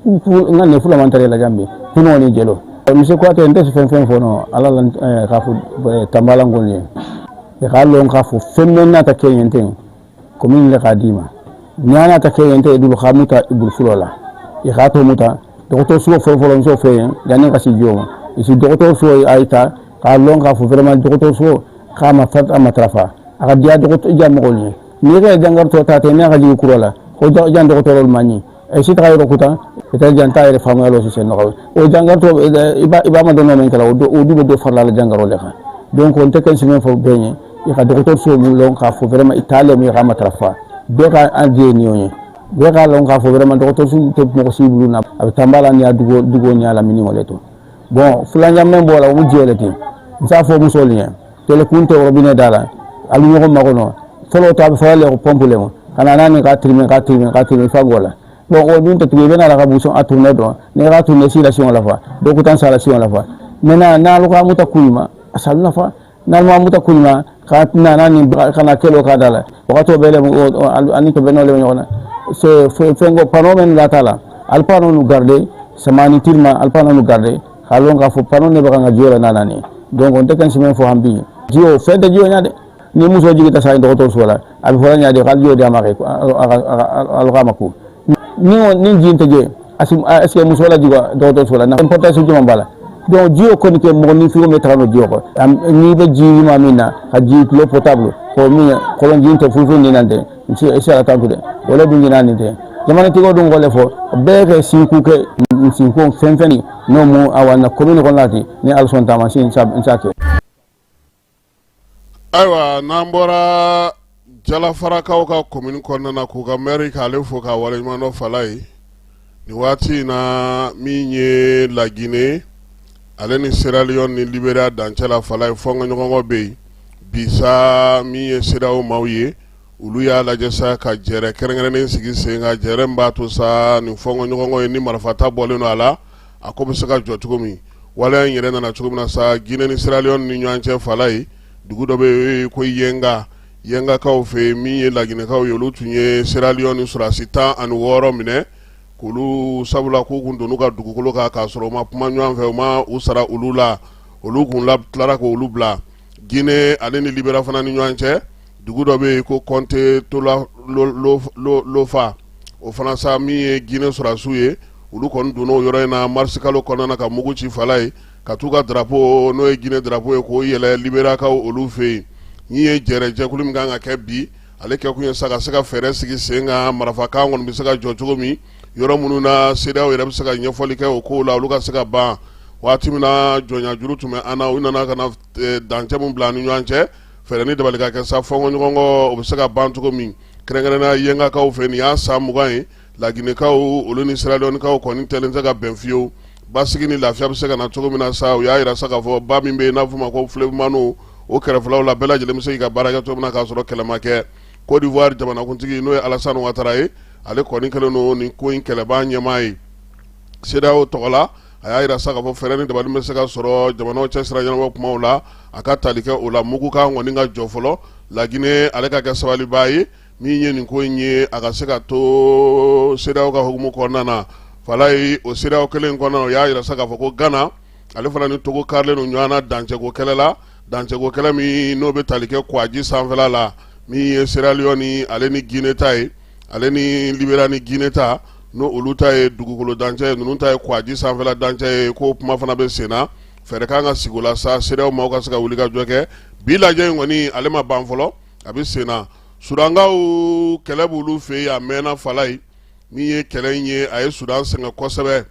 ngane fula mantare la jambe kuno ni jelo monsieur ko te ndese fen fono ala lan ka fu tambala ngolni e xalon ka fu femena ta keyenten commune le kadima nyana ta keyente dul khamuta ibul fulola e khato muta docteur so fo so fe yani ka si joma isi docteur so aita xalon ka fu vraiment docteur so khama fat amatrafa aka dia docteur jam ngolni ni ga jangar to ta te ne ga ji kurola ko jan docteur mani e si tra rokuta eta janta e famu lo si sen no o jangar to iba ma dono men kala o du do farla la jangaro le kha donc on te kan simen fo beñe e ka docteur so mu lon ka fo vraiment italie mi khama trafa be ka anje nyonye be ka lon ka fo vraiment docteur so te mo ko sibulu na ab tambala ni dugo ni ala mini moleto bon fulanya men bola mu jeleti sa fo mu solien tele kunte robine dala alu ko magono folo ta fa le ko pompule mo kana nani ka trime fa gola bon o dun te tuwe na la kabuson a tourner do ne ra tourner si la si on la fa do ko tan sa la si on la fa mena na lu ka muta kuima asal na fa na ma muta kuima ka na nani kana kelo ka dala o to bele ani to beno le nyona se fengo panomen la tala al pano nu garder samani tirma al pano nu garder halon ka fo pano ne ba nga jola na nani donc on te kan simen fo hambi jio fede jio nyade ni muso jigi ta sa ndo to sola al fo nyade ka jio de amake al gamaku ni jinte je asim eske musola juga doto sola na importance juma bala donc jio ko ni ke mo ni fi metra no jio ko ni be jini ma mina ha ji l'eau potable ko mi ko lon jinte fu ni nande ci esa ta gude wala du ni nande de jamana ti go dum gole fo be ke si ku ke si ko fenfeni no mo awana commune ko lati ni alson ta machine sa ke aywa nambora jala farakaw ka commune kɔnɔna k'u ka maire k'ale fo ka waleɲuman dɔ fala ye ni waati na min ye La Guinée ale ni Sierra Leone ni Libéria dancɛla fala ye fɔnkɔɲɔgɔnkɔ bɛ yen bisa min ye CEDEAO maaw ye olu y'a lajɛ sa ka jɛrɛ kɛrɛnkɛrɛnnen sigi sen ka jɛrɛ min b'a to sa ni fɔnkɔɲɔgɔnkɔ ye ni marifata bɔlen don a la a ko bɛ se ka jɔ cogo min waleya in yɛrɛ nana cogo min na sa Guinée ni Sierra Leone ni ɲɔgɔn cɛ fala ye dugu dɔ bɛ yen ko Yengakaw fe min ye laginɛkaw ye olu tun ye Sierra Leone surasi 16 minɛ k'olu sabula k'u kun donu ka dugukolo kan k'a sɔrɔ u ma kuma ɲɔgɔn fɛ u ma u sara olu la olu kun tilara k'olu bila Guinée ale ni Libéria fana ni ɲɔgɔn cɛ dugu dɔ bɛ yen ko Konte Tola Lofa o fana sa min ye Guinée surasiw ye olu kɔni donna o yɔrɔ in na mars kalo kɔnɔna na ka mugu ci fala ye ka t'u ka drapeau n'o ye Guinée drapeau ye k'o yɛlɛ Libériakaw olu fɛ yen ni ye jɛrɛ jɛkulu min kan ka kɛ bi ale kɛ kun ye sa ka se ka fɛɛrɛ sigi sen kan marifakan kɔni bɛ se ka jɔ cogo min yɔrɔ minnu na CEDEAO yɛrɛ bɛ se ka ɲɛfɔli kɛ o kow la olu ka se ka ban waati min na jɔnyajuru tun bɛ an na u nana ka na dancɛ min bila ni ɲɔgɔn cɛ fɛɛrɛ ni dabali ka kɛ sa fɔnkɔɲɔgɔnkɔ o bɛ se ka ban cogo min kɛrɛnkɛrɛnnenya Yengakaw fɛ nin y'a san 20 ye Laginɛkaw olu ni Sierra Leonekaw kɔni tɛlen tɛ ka bɛn fiyewu basigi ni lafiya bɛ se ka na cogo min na sa u y'a yira sa k'a fɔ ba min bɛ yen n'a fɔ ma ko fleuve Mano o kɛrɛfɛlaw la bɛɛ lajɛlen bɛ se k'i ka baara kɛ cogo min na k'a sɔrɔ kɛlɛ ma kɛ Côte d'Ivoire jamanakuntigi n'o ye Alassane Ouattara ye ale kɔni kɛlen don nin ko in kɛlɛbaa ɲɛmaa ye CEDEAO tɔgɔ la a y'a yira sa k'a fɔ fɛɛrɛ ni dabali bɛ se ka sɔrɔ jamanaw cɛsira ɲɛnabɔ kumaw la a ka tali kɛ o la mugu kan kɔni ka jɔ fɔlɔ La Guinée ale ka kɛ sabalibaa ye min ye nin ko in ye a ka se ka to CEDEAO ka hukumu kɔnɔna na fala ye o CEDEAO kelen kɔnɔna na o y'a yira sa k'a fɔ ko Ghana ale fana ni Togo karilen don ɲɔgɔn na dancɛko kɛlɛ la dancɛko kɛlɛ min n'o bɛ tali kɛ Kouadji sanfɛla la min ye Sierra Leone ale ni Guinée ta ye ale ni Libéria ni Guinée ta no olu ta ye dugukolo dancɛ ye ninnu ta ye kwaji sanfɛla dancɛ ye ko kuma fana bɛ sen na fɛɛrɛ kan ka sigi o la sa CEDEAO maaw ka se ka wuli ka jɔ kɛ bi lajɛ in kɔni ale ma ban fɔlɔ a bɛ sen na Sudankaw kɛlɛ b'olu fɛ yen a mɛnna fala ye min ye kɛlɛ in ye a ye Sudan sɛgɛn kosɛbɛ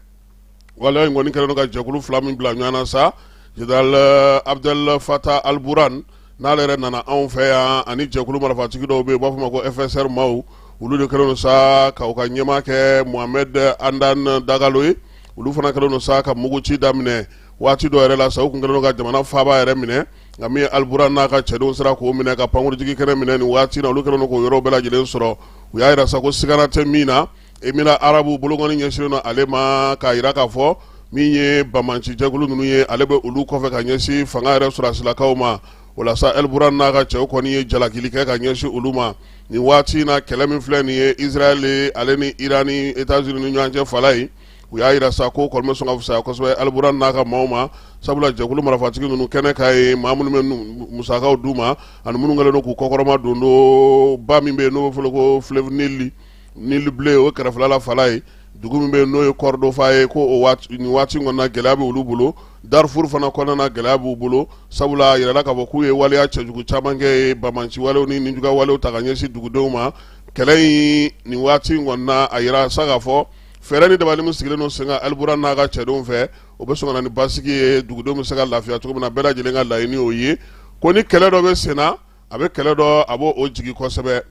wala in kɔni kɛlen don ka jɛkulu fila min bila ɲɔgɔn na sa Général Abdel Fattah al-Burhan n'ale yɛrɛ nana anw fɛ yan ani jɛkulu marifatigi dɔw bɛ yen u b'a fɔ ma ko FSR maaw olu de kɛlen don sa ka u ka ɲɛmaa kɛ Mohamed Andan Dagalo ye olu fana kɛlen don sa ka muguci daminɛ waati dɔ yɛrɛ la sa u kun kɛlen don ka jamana faaba yɛrɛ minɛ nka min ye al-Burhan n'a ka cɛdenw sera k'o minɛ ka pankurutigi kɛnɛ minɛ nin waati na olu kɛlen don k'o yɔrɔ bɛɛ lajɛlen sɔrɔ u y'a jira sa ko sigana tɛ min na Émirats Arabes bolokɔni ɲɛsinnen don ale ma k'a jira k'a fɔ min ye bamanci jɛkulu ninnu ye ale bɛ olu kɔfɛ ka ɲɛsin fanga yɛrɛ sɔrɔsilakaw ma o la sa al-Burhan n'a ka cɛw kɔni ye jalakili kɛ ka ɲɛsin olu ma nin waati na kɛlɛ min filɛ nin ye Israël ale ni Iran ni États-Unis ni ɲɔgɔn cɛ fala ye u y'a jira sa ko kɔni bɛ sɔn ka fisaya kosɛbɛ al-Burhan n'a ka maaw ma sabula jɛkulu marifatigi ninnu kɛnɛ ka ye maa minnu bɛ musakaw d'u ma ani minnu kɛlen don k'u kɔkɔrɔma don do ba min bɛ yen n'o bɛ fɔlɔ ko fleuve Nil bleu o kɛrɛfɛla la fala ye dugu min bɛ yen n'o ye Kɔrdofa ye ko o waati nin waati kɔnɔna gɛlɛya bɛ olu bolo Darfour fana kɔnɔna na gɛlɛya b'u bolo sabula a yirala k'a fɔ k'u ye waleya cɛjugu caman kɛ bamanci walew ni ninjuguya walew ta ka ɲɛsin dugudenw ma kɛlɛ in nin waati kɔnɔna a yira sa k'a fɔ fɛɛrɛ ni dabali min sigilen don sen kan al-Burhan n'a ka cɛdenw fɛ o bɛ sɔn ka na ni basigi ye dugudenw bɛ se ka lafiya cogo min na bɛɛ lajɛlen ka laɲini y'o ye ko ni kɛlɛ dɔ bɛ sen na a bɛ kɛlɛ dɔ a b'o jigi kosɛbɛ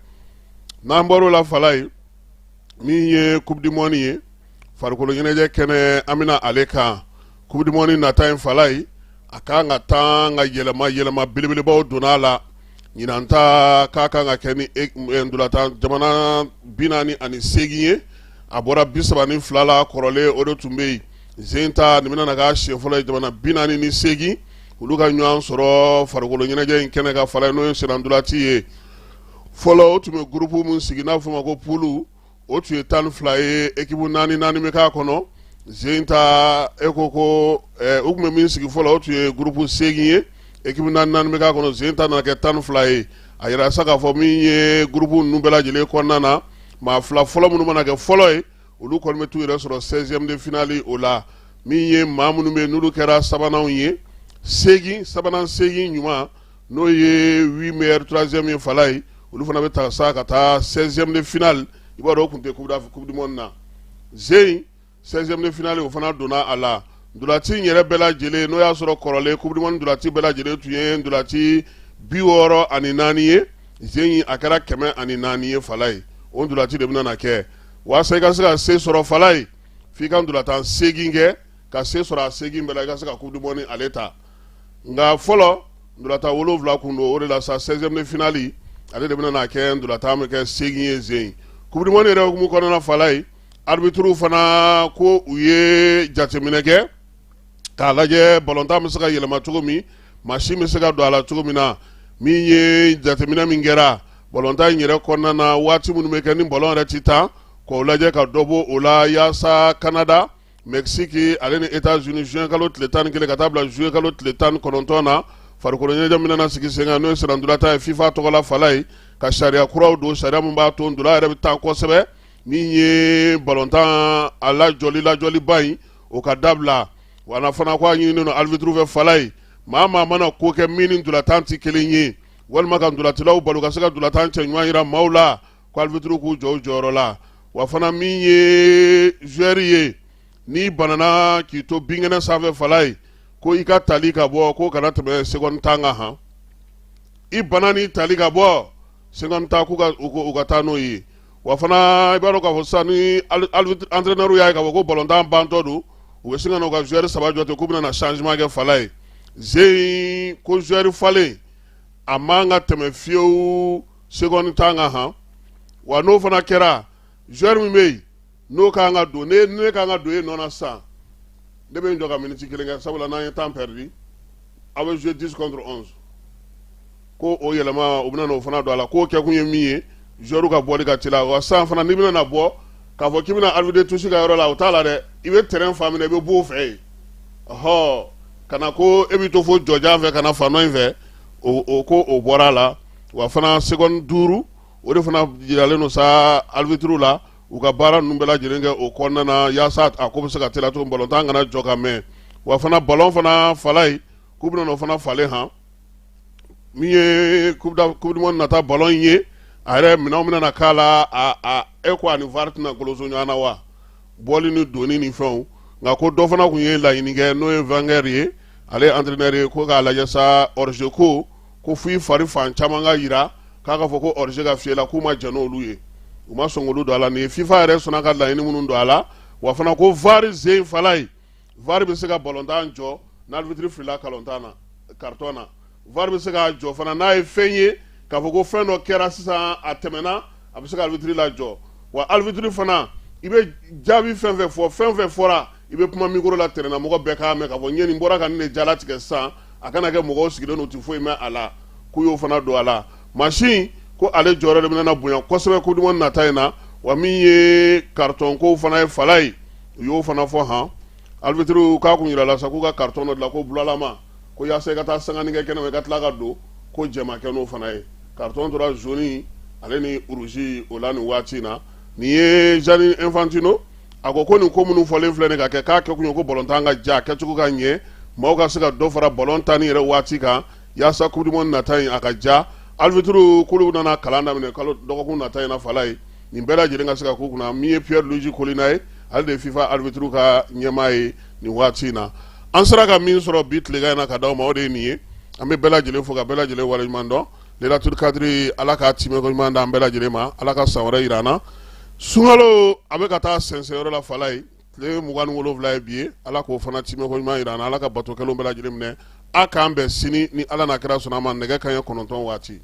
n'an bɔr'o la fala ye min ye Coupe du Monde ye farikolo ɲɛnajɛ kɛnɛ an bɛna ale kan Coupe du Monde nata in fala ye a kan ka taa ka yɛlɛma belebelebaw donna a la ɲinan ta k'a kan ka kɛ ni ndolantan jamana 48 ye a bɔra 32 la kɔrɔlen o de tun bɛ yen zen ta nin bɛna na k'a siɲɛ fɔlɔ ye jamana 48 olu ka ɲɔgɔn sɔrɔ farikolo ɲɛnajɛ in kɛnɛ ka fala ye n'o ye senandolati ye fɔlɔ o tun bɛ gurupu min sigi n'a fɔ ma ko pulu o tun ye 12 ye ekipu 4 bɛ k'a kɔnɔ zen ta e ko ko o tun bɛ min sigi fɔlɔ o tun ye gurupu 8 ye ekipu 4 bɛ k'a kɔnɔ zen ta nana kɛ 12 ye a yira sa k'a fɔ min ye gurupu ninnu bɛɛ lajɛlen kɔnɔna na maa fila fɔlɔ minnu mana kɛ fɔlɔ ye olu kɔni bɛ t'u yɛrɛ sɔrɔ 16e de finale o la min ye maa minnu bɛ yen n'olu kɛra sabananw ye sabanan 8 ɲuman n'o ye 8 meilleurs 3e ye fala ye olu fana bɛ taa sa ka taa 16e de finale i b'a dɔn o tun tɛ Coupe du Monde na zen 16e de finale o fana donna a la ndolati yɛrɛ bɛɛ lajɛlen n'o y'a sɔrɔ kɔrɔlen Coupe du Monde ndolati bɛɛ lajɛlen tun ye ndolati 64 ye zen a kɛra 104 ye fala ye o ndolati de bɛna na kɛ walasa i ka se ka se sɔrɔ fala ye f'i ka ndolatan 8 kɛ ka se sɔrɔ a 8 bɛɛ la i ka se ka Coupe du Monde ale ta nka fɔlɔ ndolatan 7 kun don o de la sa 16e de finale ale de bɛna na kɛ ndolatan bɛ kɛ 8 ye zen Coupe du Monde yɛrɛ hukumu kɔnɔna fala ye arbitre fana ko u ye jateminɛ kɛ k'a lajɛ balontan bɛ se ka yɛlɛma cogo min machine bɛ se ka don a la cogo min na min ye jateminɛ min kɛra balontan in yɛrɛ kɔnɔna na waati minnu bɛ kɛ ni balon yɛrɛ ti tan k'o lajɛ ka dɔ bɔ o la yaasa Canada Mexique ale ni États-Unis juin kalo tile 11 ka taa bila juillet kalo tile 19 na farikolo ɲɛnajɛ min nana sigi sen kan n'o ye senandolata ye FIFA tɔgɔla fala ye ka sariya kuraw don sariya min b'a to ndola yɛrɛ bɛ taa kosɛbɛ min ye balontan a lajɔliba in o ka dabila wa fana ko a ɲininen don arbitre fɛ fala ye maa mana ko kɛ min ni ndolatan tɛ kelen ye walima ka ndolatilaw balo ka se ka ndolatan cɛ ɲuman yira maaw la ko arbitre k'u jɔ u jɔyɔrɔ la wa fana min ye joueur ye n'i banana k'i to binkɛnɛ sanfɛ fala ye ko i ka tali ka bɔ ko kana tɛmɛ seconde 10 kan han i bana ni tali ka bɔ seconde 10 k'u ka taa n'o ye wa fana i b'a dɔn k'a fɔ sisan ni entraîneur y'a ye k'a fɔ ko balontan bantɔ don u bɛ sin ka na u ka joueur 3 jɔ ten k'u bɛna na changement kɛ fala ye zen ko joueur falen a man ka tɛmɛ fiyewu seconde 10 kan han wa n'o fana kɛra joueur min bɛ yen n'o kan ka don ne kan ka don e nɔ na sisan ne bɛ n jɔ ka minute 1 kɛ sabula n'an ye temps perdu a bɛ jouer 10 contre 11 ko o yɛlɛma o bɛna n'o fana don a la k'o kɛkun ye min ye joueur ka bɔli ka teli wa sisan fana n'i bɛna na bɔ k'a fɔ k'i bɛna arbitre touche ka yɔrɔ la o t'a la dɛ i bɛ terrain fan minɛ i bɛ b'o fɛ yen ɔhɔ kana ko e bɛ to fo jɔjan fɛ kana fan dɔ in fɛ o ko o bɔra a la wa fana seconde 5 o de fana jiralen no sa arbitre la u ka baara ninnu bɛɛ lajɛlen kɛ o kɔnɔna na yaasa a ko bɛ se ka teliya cogo min balontan kana jɔ ka mɛn wa fana ballon fana falayi k'u bɛna o fana falen han min ye coupe du monde nata ballon in ye a yɛrɛ minɛnw bɛna na k'a la e ko ani VAR tɛna goloso ɲɔgɔn na wa bɔli ni doni ni fɛnw nka ko dɔ fana tun ye laɲini kɛ n'o ye Wenger ye ale entraîneur ye ko k'a lajɛ sa hors-jeu ko f'i fari fan caman ka yira k'a ka fɔ ko hors-jeu ka fiyɛ la k'u ma jɛn n'olu ye u ma sɔn k'olu don a la nin ye FIFA yɛrɛ sɔnna ka laɲini minnu don a la wa fana ko VAR sen falayi VAR bɛ se ka balontan jɔ n'arbitre filila carton na VAR bɛ se k'a jɔ fana n'a ye fɛn ye k'a fɔ ko fɛn dɔ kɛra sisan a tɛmɛna a bɛ se ka arbitre lajɔ wa arbitre fana i bɛ jaabi fɛn fɛn fɔra i bɛ kuma micro la terrain na mɔgɔ bɛɛ k'a mɛn k'a fɔ n ye nin bɔra ka nin de jalatigɛ sisan a kana kɛ mɔgɔw sigilen n'u tɛ foyi mɛn a la k'u y'o fana don a la machine ko ale jɔyɔrɔ de bɛna bonya kosɛbɛ Coupe du monde nata in na wa min ye carton ko fana ye fala ye u y'o fana fɔ han arbitre k'a kun yirala sa k'u ka carton dɔ dilan ko bulalama ko yaasa i ka taa sangani kɛ kɛnɛ ma i ka tila ka don ko jɛma kɛ n'o fana ye carton tora jaune ale ni rouge o la nin waati in na nin ye Gianni Infantino a ko nin ko minnu fɔlen filɛ nin ka kɛ k'a kɛ kun ye ko ballontan ka ja kɛcogo ka ɲɛ maaw ka se ka dɔ fara ballon tan ni yɛrɛ waati kan yaasa Coupe du monde nata in a ka ja arbitre k'olu nana kalan daminɛ dɔgɔkun nata in na fala ye nin bɛɛ lajɛlen ka se ka k'u kunna min ye Pierre-Luigi Collina ye ale de ye FIFA arbitre ka ɲɛmaa ye nin waati in na an sera ka min sɔrɔ bi tilegan in na ka d'aw ma o de ye nin ye an bɛ bɛɛ lajɛlen fo ka bɛɛ lajɛlen waleɲuman dɔn Laylatul Kadiri ala ka timɛko ɲuman d'an bɛɛ lajɛlen ma ala ka san wɛrɛ yira an na sunkalo a bɛ ka taa sɛnsɛnyɔrɔ la fala ye tile 27 ye bi ye ala k'o fana timɛko ɲuman yira an na ala ka batokɛlaw bɛɛ lajɛlen minɛ a k'an bɛn sini ni ala n'a kɛra sɔnna a ma nɛgɛ kanɲɛ 9 waati.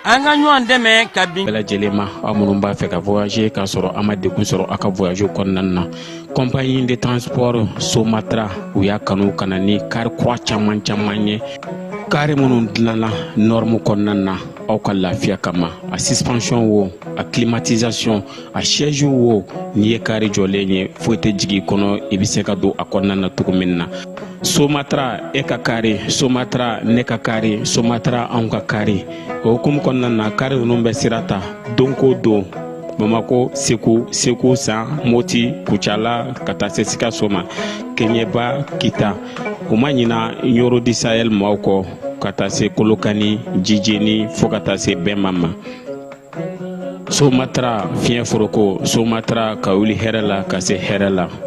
an ka ɲɔgɔn dɛmɛ ka bin bɛɛ lajɛlen ma aw minnu b'a fɛ ka voyager k'a sɔrɔ a ma degun sɔrɔ a ka voyage kɔnɔna na compagnie de transport Somatra u y'a kanu ka na ni kari kura caman ye kari minnu dilanna norme kɔnɔna na aw ka lafiya kama a suspension wo a climatisation a siège wo n'i ye kari jɔlen ye foyi tɛ jigin kɔnɔ i bɛ se ka don a kɔnɔna na cogo min na Somatra e ka kari Somatra ne ka kari Somatra anw ka kari o hukumu kɔnɔna na kari ninnu bɛ sira ta don ko don Bamako Segu San Moti Kucala ka taa se Sikaso ma Keɲeba Kita u ma ɲina Yoro di Sahel maaw kɔ ka taa se Kolokani Jijeni fo ka taa se Bɛnma ma Somatra fiɲɛ foroko Somatra ka wuli hɛrɛ la ka se hɛrɛ la